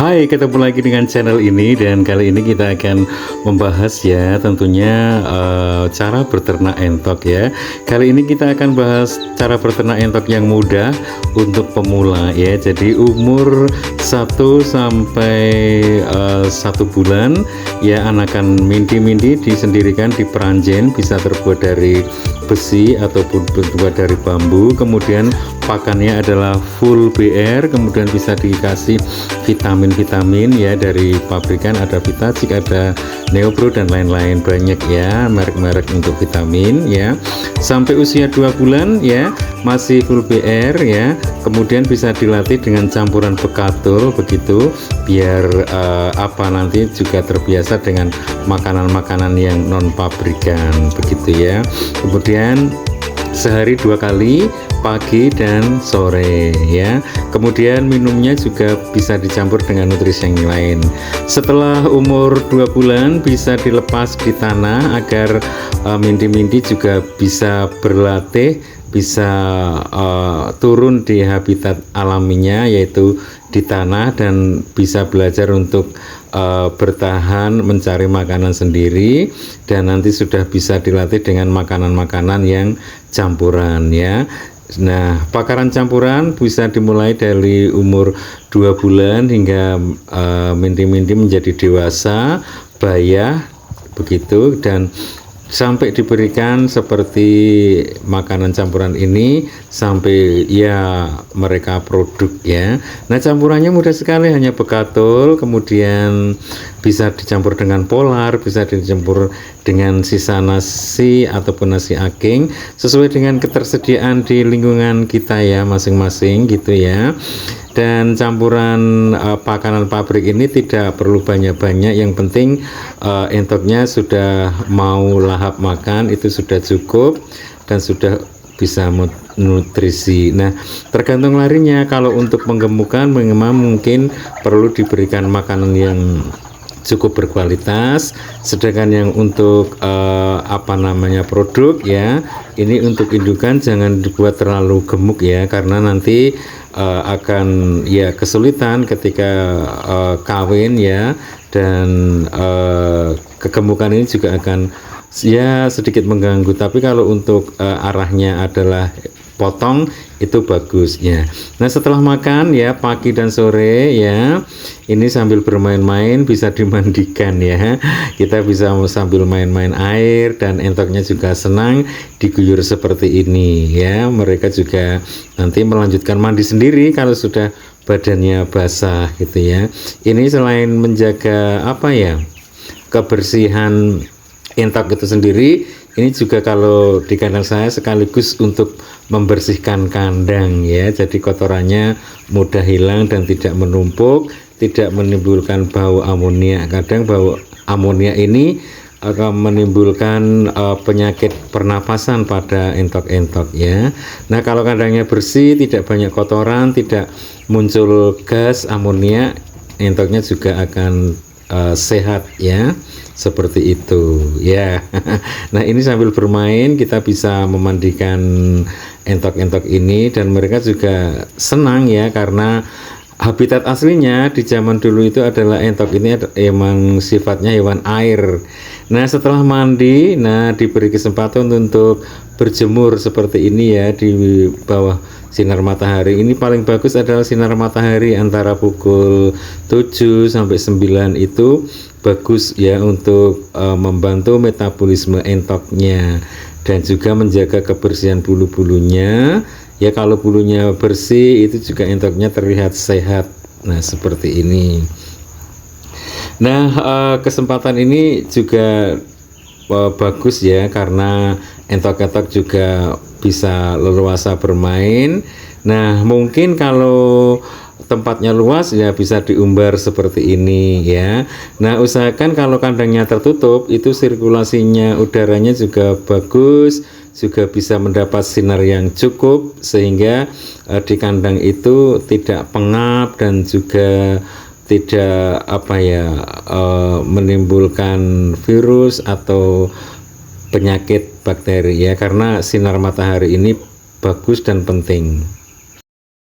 Hai, ketemu lagi dengan channel ini dan kali ini kita akan membahas ya tentunya cara berternak entok ya. Kali ini kita akan bahas cara berternak entok yang mudah untuk pemula ya. Jadi umur 1 sampai 1 bulan ya, anakan mindi-mindi disendirikan di peranjen, bisa terbuat dari besi ataupun terbuat dari bambu. Kemudian pakannya adalah full BR, kemudian bisa dikasih vitamin ya dari pabrikan, ada Vitacik, ada Neopro dan lain-lain, banyak ya merek-merek untuk vitamin ya. Sampai usia 2 bulan ya masih full BR ya, kemudian bisa dilatih dengan campuran bekatul begitu biar nanti juga terbiasa dengan makanan-makanan yang non pabrikan begitu ya. Kemudian sehari 2 kali, pagi dan sore ya. Kemudian minumnya juga bisa dicampur dengan nutrisi yang lain. Setelah umur 2 bulan bisa dilepas di tanah agar mindi-mindi juga bisa berlatih, bisa turun di habitat alaminya yaitu di tanah dan bisa belajar untuk bertahan mencari makanan sendiri, dan nanti sudah bisa dilatih dengan makanan-makanan yang campuran ya. Nah, pakaran campuran bisa dimulai dari umur 2 bulan hingga mindi-mindi menjadi dewasa, bayah begitu, dan sampai diberikan seperti makanan campuran ini sampai ya mereka produk ya. Nah, campurannya mudah sekali, hanya bekatul, kemudian bisa dicampur dengan polar, bisa dicampur dengan sisa nasi ataupun nasi aking sesuai dengan ketersediaan di lingkungan kita ya masing-masing gitu ya. Dan campuran pakanan pabrik ini tidak perlu banyak-banyak, yang penting entoknya sudah mau lahap makan itu sudah cukup dan sudah bisa nutrisi. Nah, tergantung larinya. Kalau untuk menggemukkan memang mungkin perlu diberikan makanan yang cukup berkualitas, sedangkan yang untuk produk ya, ini untuk indukan jangan dibuat terlalu gemuk ya, karena nanti akan ya kesulitan ketika kawin ya, dan kegemukan ini juga akan ya sedikit mengganggu. Tapi kalau untuk arahnya adalah potong itu bagus ya. Nah, setelah makan ya pagi dan sore ya, ini sambil bermain-main bisa dimandikan ya. Kita bisa sambil main-main air, dan entoknya juga senang diguyur seperti ini ya. Mereka juga nanti melanjutkan mandi sendiri kalau sudah badannya basah gitu ya. Ini selain menjaga kebersihan entok itu sendiri, ini juga kalau di kandang saya sekaligus untuk membersihkan kandang ya. Jadi kotorannya mudah hilang dan tidak menumpuk, tidak menimbulkan bau amonia. Kadang bau amonia ini akan menimbulkan penyakit pernapasan pada entok-entok ya. Nah, kalau kandangnya bersih, tidak banyak kotoran, tidak muncul gas amonia, entoknya juga akan sehat ya, seperti itu ya. Nah, ini sambil bermain kita bisa memandikan entok-entok ini, dan mereka juga senang ya, karena habitat aslinya di zaman dulu itu adalah entok ini emang sifatnya hewan air. Nah, setelah mandi, nah diberi kesempatan untuk berjemur seperti ini ya di bawah sinar matahari. Ini paling bagus adalah sinar matahari antara pukul 7 sampai 9 itu bagus ya untuk membantu metabolisme entoknya dan juga menjaga kebersihan bulu-bulunya. Ya, kalau bulunya bersih itu juga entoknya terlihat sehat. Nah, seperti ini. Nah, kesempatan ini juga bagus ya, karena entok-entok juga bisa leluasa bermain. Nah, mungkin kalau tempatnya luas ya bisa diumbar seperti ini ya. Nah, usahakan kalau kandangnya tertutup itu sirkulasinya udaranya juga bagus, juga bisa mendapat sinar yang cukup sehingga di kandang itu tidak pengap dan juga tidak menimbulkan virus atau penyakit bakteri ya, karena sinar matahari ini bagus dan penting.